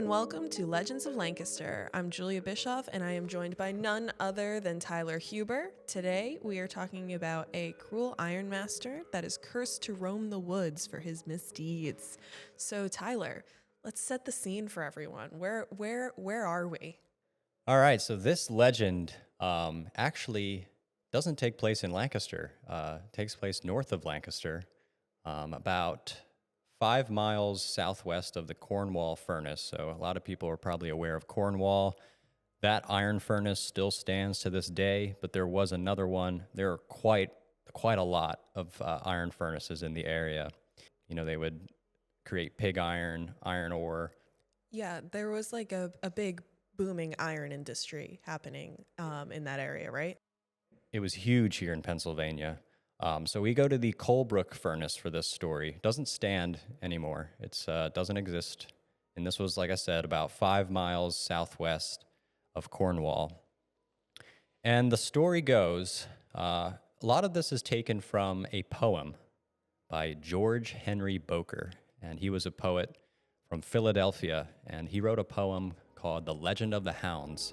and welcome to Legends of Lancaster. I'm Julia Bischoff and I am joined by none other than Tyler Huber. Today we are talking about a cruel ironmaster that is cursed to roam the woods for his misdeeds. So Tyler, let's set the scene for everyone. Where are we? All right, so this legend actually doesn't take place in Lancaster. It takes place north of Lancaster, about 5 miles southwest of the Cornwall furnace. So a lot of people are probably aware of Cornwall. That iron furnace still stands to this day, but there was another one. There are quite a lot of iron furnaces in the area. You know, they would create pig iron, iron ore. Yeah, there was like a big booming iron industry happening in that area, right? It was huge here in Pennsylvania. So we go to the Colebrook furnace for this story. It doesn't stand anymore. It doesn't exist. And this was, like I said, about 5 miles southwest of Cornwall. And the story goes, a lot of this is taken from a poem by George Henry Boker. And he was a poet from Philadelphia. And he wrote a poem called The Legend of the Hounds,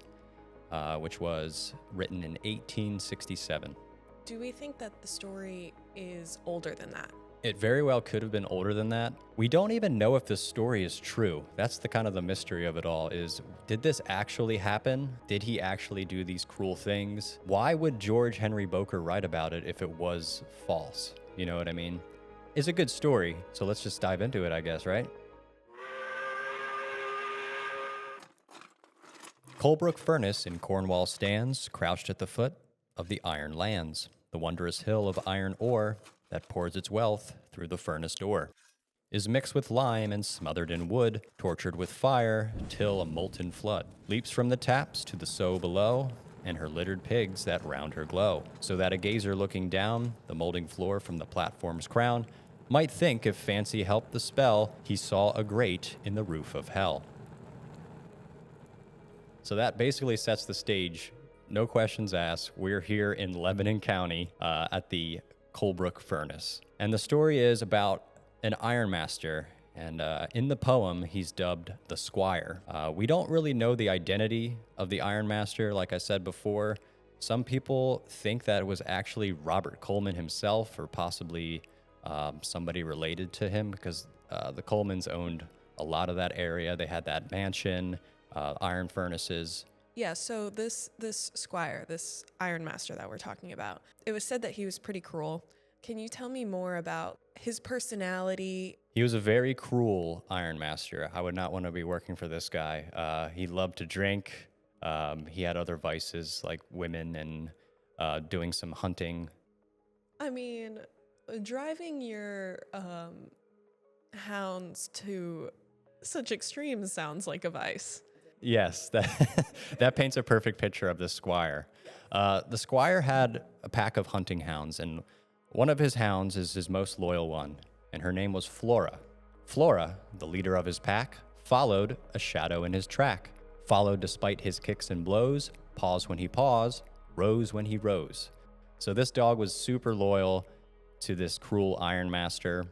which was written in 1867. Do we think that the story is older than that? It very well could have been older than that. We don't even know if this story is true. That's the kind of the mystery of it all is, did this actually happen? Did he actually do these cruel things? Why would George Henry Boker write about it if it was false? You know what I mean? It's a good story, so let's just dive into it, I guess, right? Colebrook Furnace in Cornwall stands, crouched at the foot of the Iron Lands, the wondrous hill of iron ore that pours its wealth through the furnace door, is mixed with lime and smothered in wood, tortured with fire till a molten flood leaps from the taps to the sow below, and her littered pigs that round her glow, so that a gazer looking down the molding floor from the platform's crown might think if fancy helped the spell, he saw a grate in the roof of hell. So that basically sets the stage. No questions asked. We're here in Lebanon County at the Colebrook Furnace. And the story is about an ironmaster. And in the poem, he's dubbed the Squire. We don't really know the identity of the ironmaster, like I said before. Some people think that it was actually Robert Coleman himself or possibly somebody related to him because the Colemans owned a lot of that area. They had that mansion, iron furnaces. Yeah, so this squire, this ironmaster that we're talking about, it was said that he was pretty cruel. Can you tell me more about his personality? He was a very cruel ironmaster. I would not want to be working for this guy. He loved to drink. He had other vices like women and doing some hunting. I mean, driving your hounds to such extremes sounds like a vice. Yes, that paints a perfect picture of the squire. The squire had a pack of hunting hounds, and one of his hounds is his most loyal one, and her name was Flora. Flora, the leader of his pack, followed a shadow in his track, followed despite his kicks and blows, paused when he paused, rose when he rose. So this dog was super loyal to this cruel ironmaster,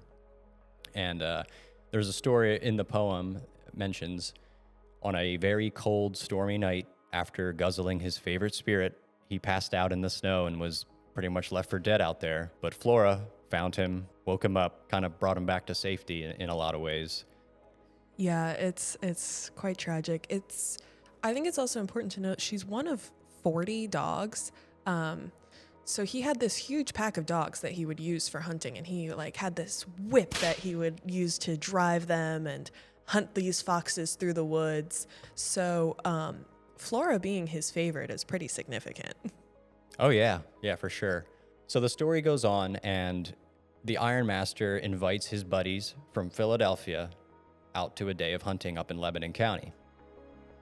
and there's a story in the poem that mentions on a very cold, stormy night, after guzzling his favorite spirit, he passed out in the snow and was pretty much left for dead out there. But Flora found him, woke him up, kind of brought him back to safety in a lot of ways. Yeah, it's quite tragic. I think it's also important to note she's one of 40 dogs. So he had this huge pack of dogs that he would use for hunting, and he like had this whip that he would use to drive them and hunt these foxes through the woods. So Flora being his favorite is pretty significant. Oh, yeah, for sure. So the story goes on, and the ironmaster invites his buddies from Philadelphia out to a day of hunting up in Lebanon County.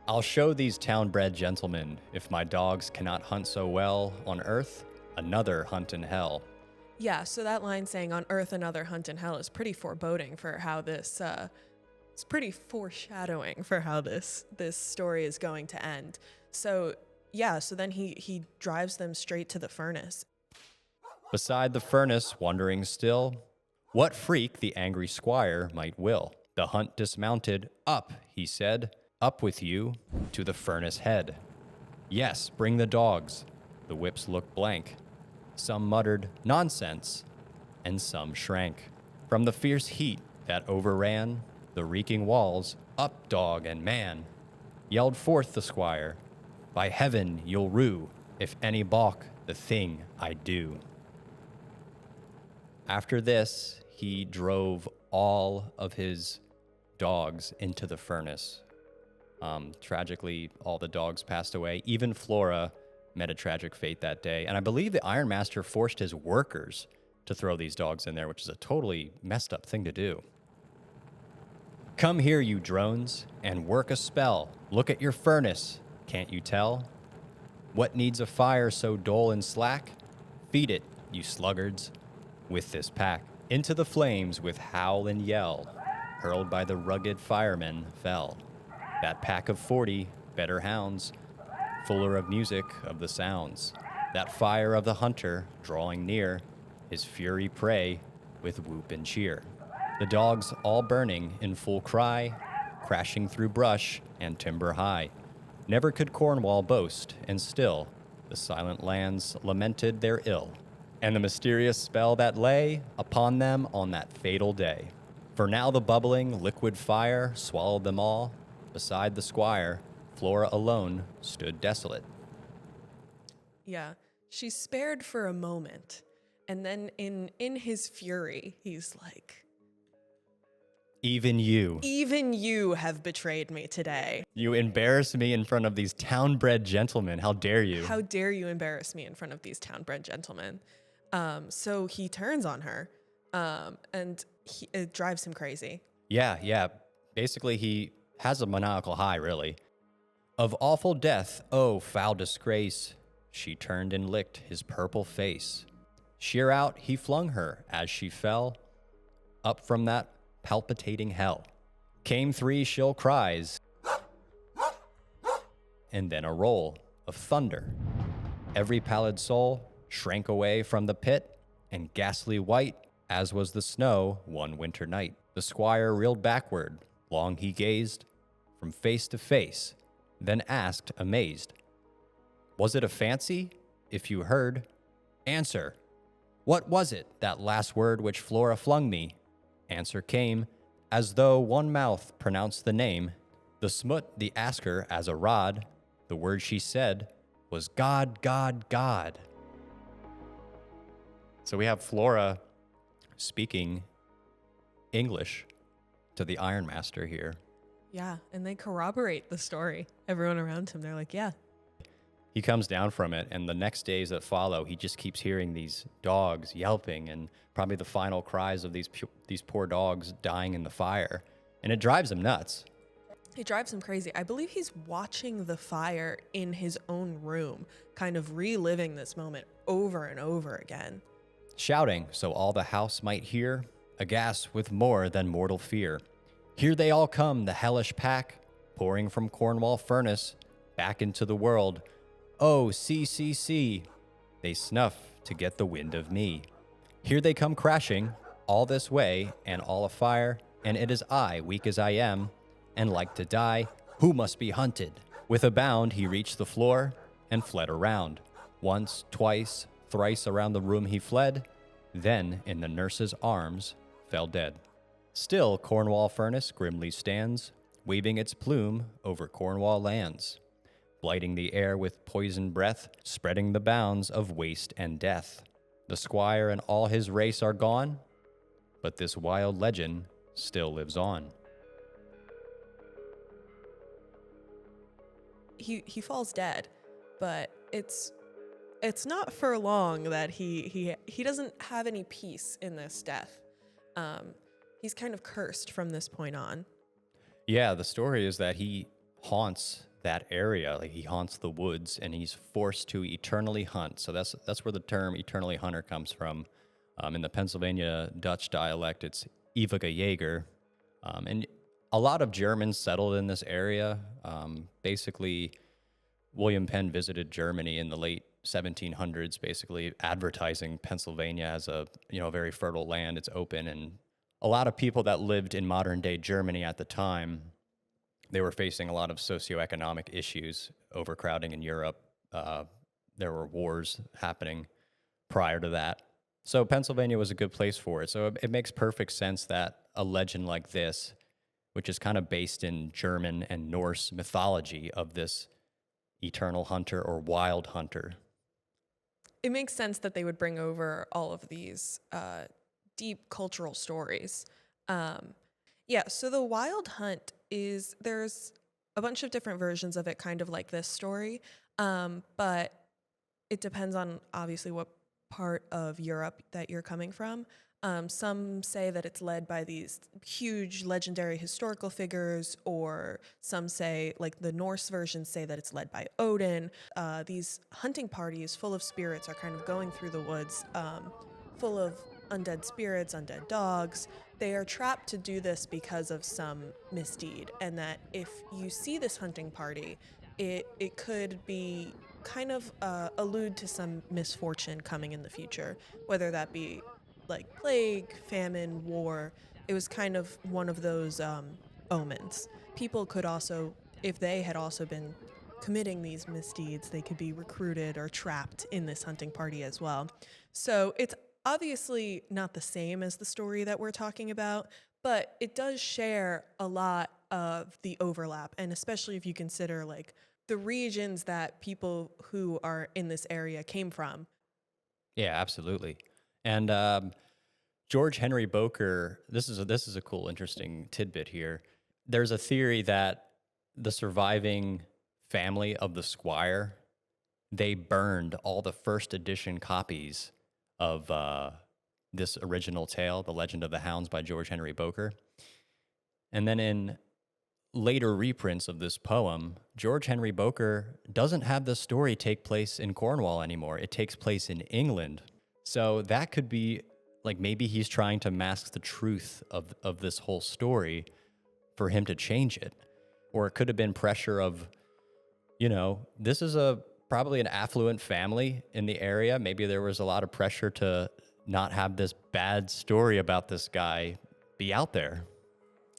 I'll show these town-bred gentlemen, if my dogs cannot hunt so well on earth, another hunt in hell. Yeah, so that line saying on earth another hunt in hell is pretty foreboding for how this it's pretty foreshadowing for how this story is going to end. So yeah, so then he drives them straight to the furnace. Beside the furnace, wondering still, what freak the angry squire might will. The hunt dismounted, up, he said, Up with you to the furnace head. Yes, bring the dogs. The whips looked blank. Some muttered nonsense, and some shrank. From the fierce heat that overran the reeking walls, up dog and man, yelled forth the squire, by heaven you'll rue, if any balk the thing I do. After this, he drove all of his dogs into the furnace. Tragically, all the dogs passed away. Even Flora met a tragic fate that day. And I believe the ironmaster forced his workers to throw these dogs in there, which is a totally messed up thing to do. Come here, you drones, and work a spell. Look at your furnace, can't you tell? What needs a fire so dull and slack? Feed it, you sluggards, with this pack. Into the flames with howl and yell, hurled by the rugged firemen, fell. That pack of 40 better hounds, fuller of music of the sounds. That fire of the hunter drawing near, his fury prey with whoop and cheer. The dogs all burning in full cry, crashing through brush and timber high. Never could Cornwall boast, and still the silent lands lamented their ill, and the mysterious spell that lay upon them on that fatal day. For now the bubbling liquid fire swallowed them all. Beside the squire, Flora alone stood desolate. Yeah, she's spared for a moment, and then in his fury, he's like, Even you have betrayed me today. You embarrass me in front of these town-bred gentlemen. How dare you? How dare you embarrass me in front of these town-bred gentlemen? So he turns on her, and it drives him crazy. Yeah. Basically, he has a maniacal high, really. Of awful death, oh, foul disgrace, she turned and licked his purple face. Sheer out he flung her as she fell, up from that palpitating hell. Came 3 shrill cries, and then a roll of thunder. Every pallid soul shrank away from the pit, and ghastly white, as was the snow one winter night. The squire reeled backward, long he gazed, from face to face, then asked, amazed, was it a fancy? If you heard, answer. What was it, that last word which Flora flung me? Answer came, as though one mouth pronounced the name. The smut the asker as a rod, the word she said was God, God, God. So we have Flora speaking English to the ironmaster here. Yeah, and they corroborate the story. Everyone around him, they're like, yeah. He comes down from it, and the next days that follow, he just keeps hearing these dogs yelping and probably the final cries of these poor dogs dying in the fire. And it drives him nuts. It drives him crazy. I believe he's watching the fire in his own room, kind of reliving this moment over and over again. Shouting so all the house might hear, aghast with more than mortal fear. Here they all come, the hellish pack, pouring from Cornwall furnace back into the world. Oh, see, they snuff to get the wind of me. Here they come crashing, all this way, and all afire, and it is I, weak as I am, and like to die, who must be hunted. With a bound he reached the floor, and fled around. Once, twice, thrice around the room he fled, then in the nurse's arms fell dead. Still Cornwall furnace grimly stands, waving its plume over Cornwall lands, blighting the air with poison breath, spreading the bounds of waste and death. The squire and all his race are gone, but this wild legend still lives on. He falls dead, but it's not for long that he doesn't have any peace in this death. He's kind of cursed from this point on. Yeah, the story is that he haunts that area, like he haunts the woods, and he's forced to eternally hunt. So that's where the term eternally hunter comes from. In the Pennsylvania Dutch dialect, it's eeuwige Jäger. And a lot of Germans settled in this area. Basically, William Penn visited Germany in the late 1700s, basically advertising Pennsylvania as a very fertile land. It's open, and a lot of people that lived in modern day Germany at the time They were facing a lot of socioeconomic issues, overcrowding in Europe. There were wars happening prior to that. So Pennsylvania was a good place for it. So it makes perfect sense that a legend like this, which is kind of based in German and Norse mythology of this eternal hunter or wild hunter. It makes sense that they would bring over all of these deep cultural stories. Yeah, so the wild hunt there's a bunch of different versions of it, kind of like this story, but it depends on obviously what part of Europe that you're coming from. Some say that it's led by these huge legendary historical figures, or some say, like the Norse versions say, that it's led by Odin. These hunting parties full of spirits are kind of going through the woods, full of undead spirits, undead dogs. They are trapped to do this because of some misdeed, and that if you see this hunting party, it could be kind of allude to some misfortune coming in the future, whether that be like plague, famine, war. It was kind of one of those omens. People could also, if they had also been committing these misdeeds, they could be recruited or trapped in this hunting party as well. So it's obviously not the same as the story that we're talking about, but it does share a lot of the overlap, and especially if you consider like the regions that people who are in this area came from. Yeah, absolutely. And George Henry Boker, this is a cool, interesting tidbit here. There's a theory that the surviving family of the squire, they burned all the first edition copies of this original tale, The Legend of the Hounds by George Henry Boker. And then in later reprints of this poem, George Henry Boker doesn't have the story take place in Cornwall anymore. It takes place in England. So that could be like maybe he's trying to mask the truth of this whole story for him to change it. Or it could have been pressure of, this is probably an affluent family in the area. Maybe there was a lot of pressure to not have this bad story about this guy be out there.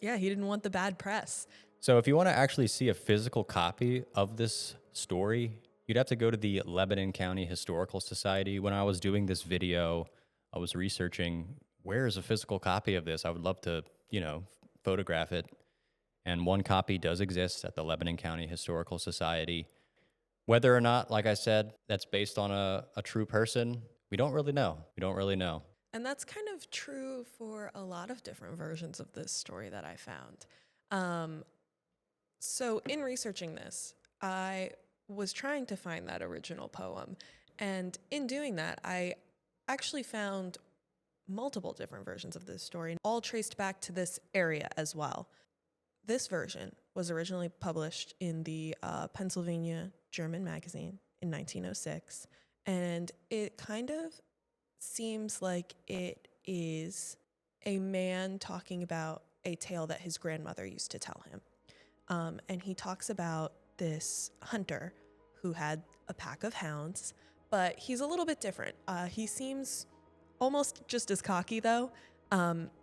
Yeah, he didn't want the bad press. So if you want to actually see a physical copy of this story, you'd have to go to the Lebanon County Historical Society. When I was doing this video, I was researching where is a physical copy of this. I would love to, photograph it. And one copy does exist at the Lebanon County Historical Society. Whether or not, like I said, that's based on a true person, we don't really know. And that's kind of true for a lot of different versions of this story that I found. So in researching this, I was trying to find that original poem. And in doing that, I actually found multiple different versions of this story, all traced back to this area as well. This version was originally published in the Pennsylvania German magazine in 1906, and it kind of seems like it is a man talking about a tale that his grandmother used to tell him. And he talks about this hunter who had a pack of hounds, but he's a little bit different. He seems almost just as cocky, though.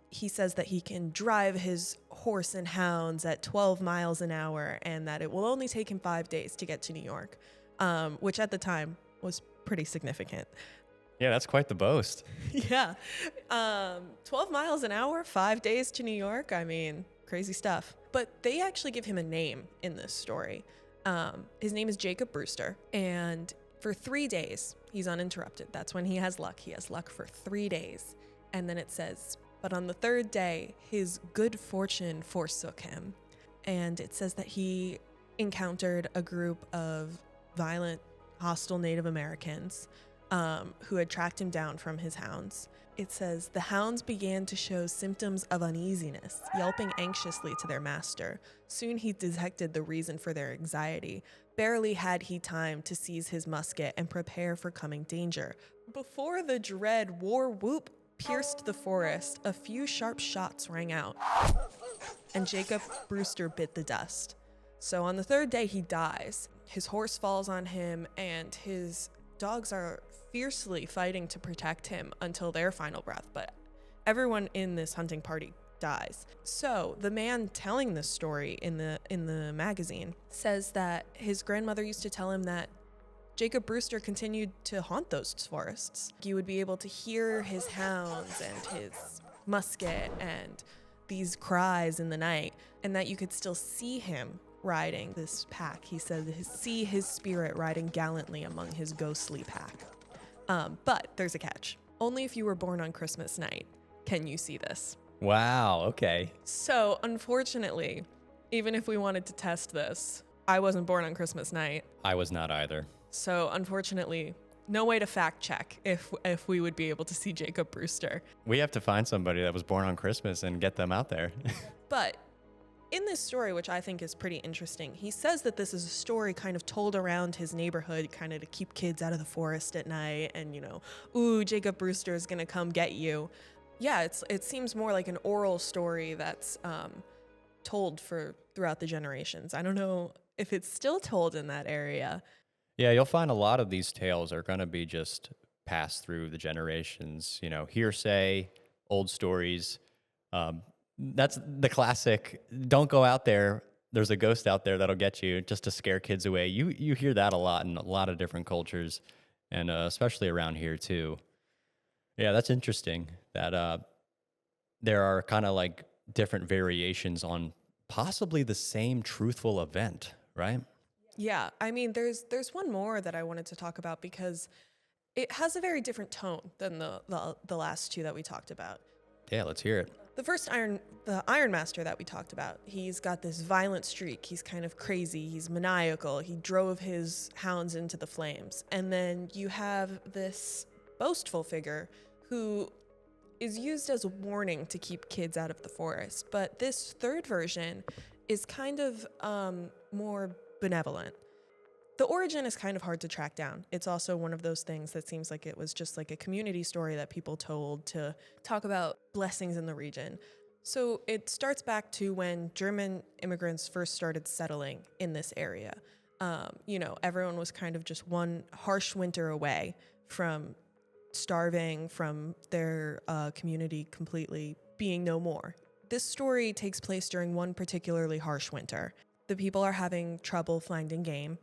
He says that he can drive his horse and hounds at 12 miles an hour and that it will only take him 5 days to get to New York, which at the time was pretty significant. Yeah, that's quite the boast. Yeah. 12 miles an hour, 5 days to New York. I mean, crazy stuff. But they actually give him a name in this story. His name is Jacob Brewster. And for 3 days, he's uninterrupted. That's when he has luck. He has luck for 3 days. And then it says, but on the third day, his good fortune forsook him. And it says that he encountered a group of violent, hostile Native Americans who had tracked him down from his hounds. It says, the hounds began to show symptoms of uneasiness, yelping anxiously to their master. Soon he detected the reason for their anxiety. Barely had he time to seize his musket and prepare for coming danger. Before the dread war whoop pierced the forest, a few sharp shots rang out, and Jacob Brewster bit the dust. So on the third day, he dies. His horse falls on him, and his dogs are fiercely fighting to protect him until their final breath. But everyone in this hunting party dies. So the man telling this story in the magazine says that his grandmother used to tell him that Jacob Brewster continued to haunt those forests. You would be able to hear his hounds and his musket and these cries in the night, and that you could still see him riding this pack. He said see his spirit riding gallantly among his ghostly pack. But there's a catch. Only if you were born on Christmas night can you see this. Wow, okay. So unfortunately, even if we wanted to test this, I wasn't born on Christmas night. I was not either. So unfortunately, no way to fact check if we would be able to see Jacob Brewster. We have to find somebody that was born on Christmas and get them out there. But in this story, which I think is pretty interesting, he says that this is a story kind of told around his neighborhood, kind of to keep kids out of the forest at night and, ooh, Jacob Brewster is going to come get you. Yeah, it seems more like an oral story that's told throughout the generations. I don't know if it's still told in that area. Yeah, you'll find a lot of these tales are going to be just passed through the generations, hearsay, old stories. That's the classic, don't go out there. There's a ghost out there that'll get you, just to scare kids away. You hear that a lot in a lot of different cultures, and especially around here too. Yeah, that's interesting that there are kind of like different variations on possibly the same truthful event, right? Yeah, I mean, there's one more that I wanted to talk about because it has a very different tone than the last two that we talked about. Yeah, let's hear it. The first the ironmaster that we talked about, he's got this violent streak. He's kind of crazy. He's maniacal. He drove his hounds into the flames. And then you have this boastful figure who is used as a warning to keep kids out of the forest. But this third version is kind of more benevolent. The origin is kind of hard to track down. It's also one of those things that seems like it was just like a community story that people told to talk about blessings in the region. So it starts back to when German immigrants first started settling in this area. Everyone was kind of just one harsh winter away from starving, from their community completely being no more. This story takes place during one particularly harsh winter. The people are having trouble finding game.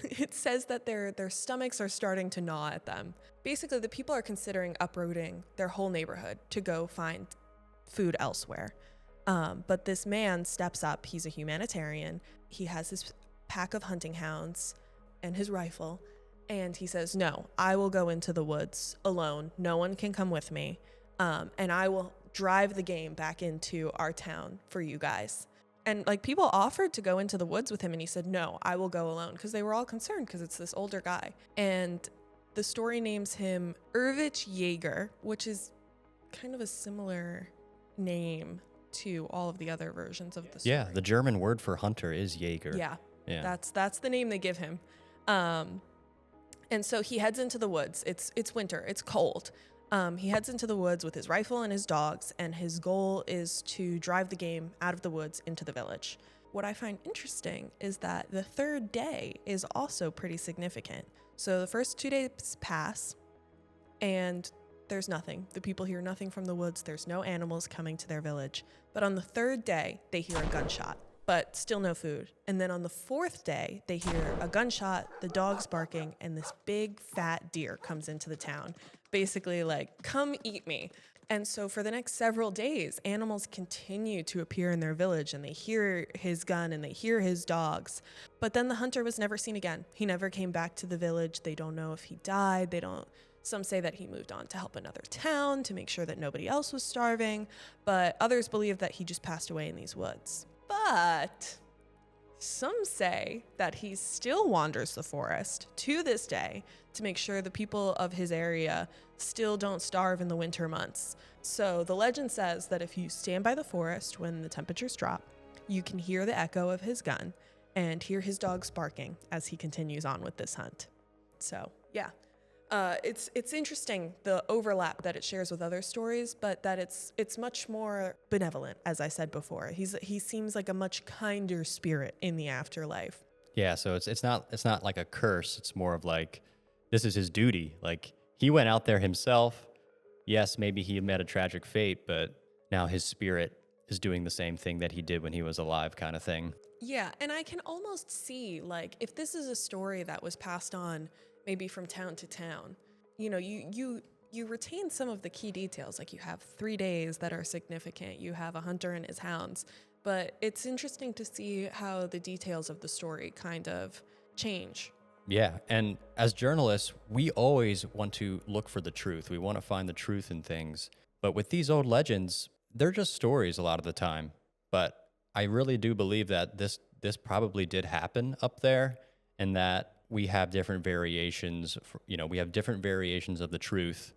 It says that their stomachs are starting to gnaw at them. Basically, the people are considering uprooting their whole neighborhood to go find food elsewhere. But this man steps up. He's a humanitarian. He has his pack of hunting hounds and his rifle. And he says, no, I will go into the woods alone. No one can come with me. And I will drive the game back into our town for you guys. And people offered to go into the woods with him, and he said, no, I will go alone, because they were all concerned because it's this older guy. And the story names him Erwich Jaeger, which is kind of a similar name to all of the other versions of the story. Yeah, the German word for hunter is Jaeger. Yeah. That's the name they give him. And so he heads into the woods. It's winter. It's cold. He heads into the woods with his rifle and his dogs, and his goal is to drive the game out of the woods into the village. What I find interesting is that the third day is also pretty significant. So the first 2 days pass, and there's nothing. The people hear nothing from the woods. There's no animals coming to their village. But on the third day, they hear a gunshot, but still no food. And then on the fourth day, they hear a gunshot, the dogs barking, and this big fat deer comes into the town. Basically come eat me. And so for the next several days, animals continue to appear in their village, and they hear his gun and they hear his dogs. But then the hunter was never seen again. He never came back to the village. They don't know if he died. Some say that he moved on to help another town to make sure that nobody else was starving. But others believe that he just passed away in these woods. But some say that he still wanders the forest to this day to make sure the people of his area still don't starve in the winter months. So the legend says that if you stand by the forest when the temperatures drop, you can hear the echo of his gun and hear his dogs barking as he continues on with this hunt. So yeah, it's interesting, the overlap that it shares with other stories, but that it's much more benevolent, as I said before. He seems like a much kinder spirit in the afterlife. Yeah, so it's not like a curse. It's more of like, this is his duty. Like, he went out there himself. Yes, maybe he met a tragic fate, but now his spirit is doing the same thing that he did when he was alive, kind of thing. Yeah, and I can almost see, like, if this is a story that was passed on maybe from town to town, you retain some of the key details. Like, you have 3 days that are significant, you have a hunter and his hounds, but it's interesting to see how the details of the story kind of change. Yeah, and as journalists, we always want to look for the truth. We want to find the truth in things. But with these old legends, they're just stories a lot of the time. But I really do believe that this probably did happen up there, and that we have different variations. We have different variations of the truth.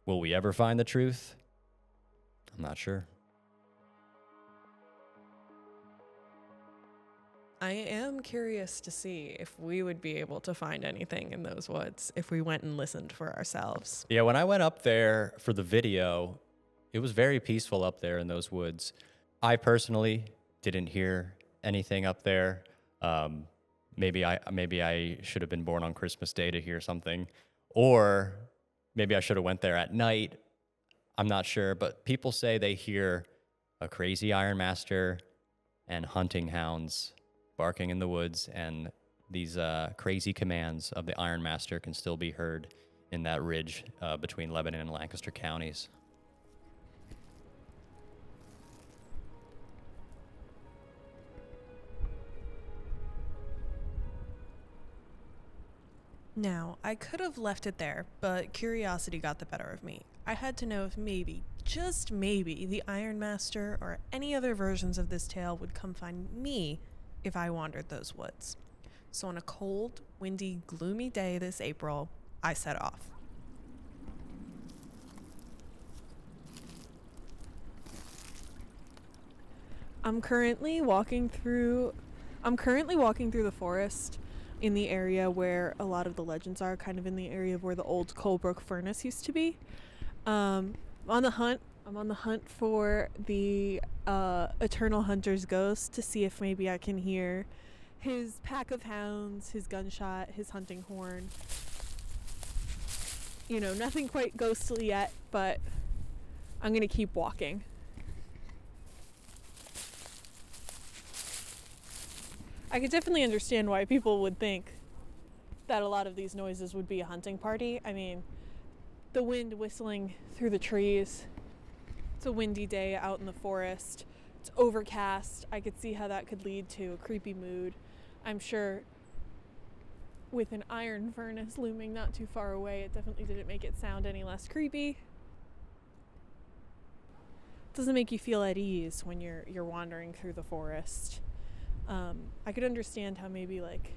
Will we ever find the truth? I'm not sure. I am curious to see if we would be able to find anything in those woods if we went and listened for ourselves. Yeah, when I went up there for the video, it was very peaceful up there in those woods. I personally didn't hear anything up there. Maybe I should have been born on Christmas Day to hear something, or maybe I should have went there at night. I'm not sure, but people say they hear a crazy ironmaster and hunting hounds barking in the woods, and these crazy commands of the ironmaster can still be heard in that ridge between Lebanon and Lancaster counties. Now, I could have left it there, but curiosity got the better of me. I had to know if maybe, just maybe, the Ironmaster or any other versions of this tale would come find me if I wandered those woods. So on a cold, windy, gloomy day this April, I set off. I'm currently walking through the forest in the area where a lot of the legends are, kind of in the area where the old Colebrook furnace used to be. I'm on the hunt for the Eternal Hunter's ghost to see if maybe I can hear his pack of hounds, his gunshot, his hunting horn. Nothing quite ghostly yet, but I'm gonna keep walking. I could definitely understand why people would think that a lot of these noises would be a hunting party. I mean, the wind whistling through the trees. It's a windy day out in the forest. It's overcast. I could see how that could lead to a creepy mood. I'm sure with an iron furnace looming not too far away, it definitely didn't make it sound any less creepy. It doesn't make you feel at ease when you're wandering through the forest. I could understand how maybe like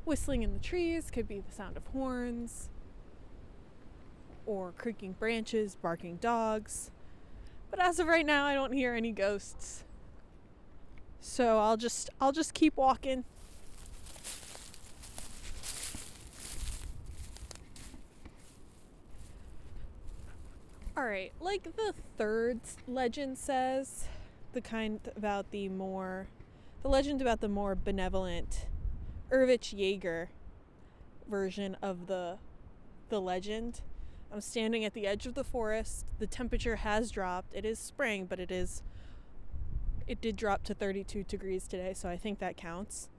whistling in the trees could be the sound of horns or creaking branches, barking dogs. But as of right now, I don't hear any ghosts. So I'll just keep walking. All right, like the third legend says, the legend about the more benevolent Irvich Jaeger version of the legend. I'm standing at the edge of the forest. The temperature has dropped. It is spring, but it did drop to 32 degrees today, so I think that counts.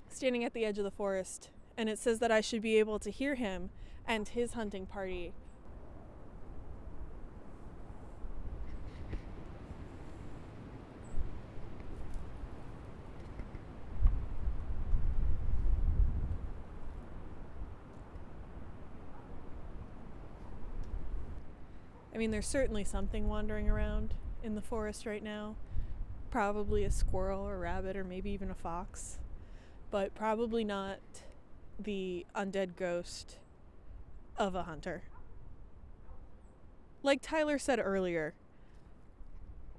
Standing at the edge of the forest, and it says that I should be able to hear him and his hunting party. I mean, there's certainly something wandering around in the forest right now. Probably a squirrel or rabbit or maybe even a fox. But probably not the undead ghost of a hunter. Like Tyler said earlier,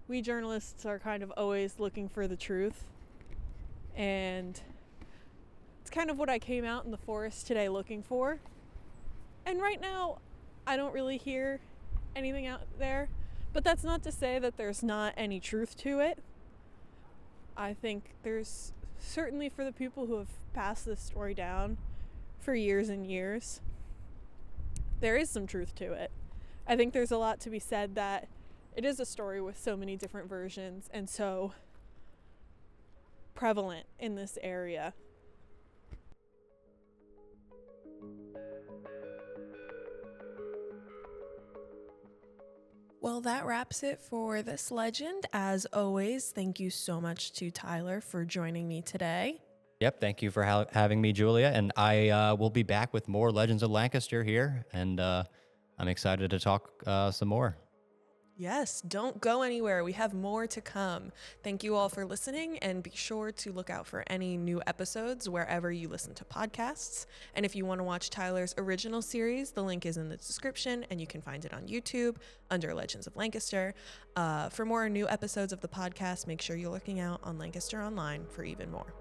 we journalists are kind of always looking for the truth. And it's kind of what I came out in the forest today looking for. And right now, I don't really hear anything out there, but that's not to say that there's not any truth to it. I think there's certainly, for the people who have passed this story down for years and years, there is some truth to it. I think there's a lot to be said that it is a story with so many different versions and so prevalent in this area. Well, that wraps it for this legend. As always, thank you so much to Tyler for joining me today. Yep, thank you for having me, Julia. And I will be back with more Legends of Lancaster here, and I'm excited to talk some more. Yes, don't go anywhere. We have more to come. Thank you all for listening, and be sure to look out for any new episodes wherever you listen to podcasts. And if you want to watch Tyler's original series, the link is in the description, and you can find it on YouTube under Legends of Lancaster. For more new episodes of the podcast, make sure you're looking out on Lancaster Online for even more.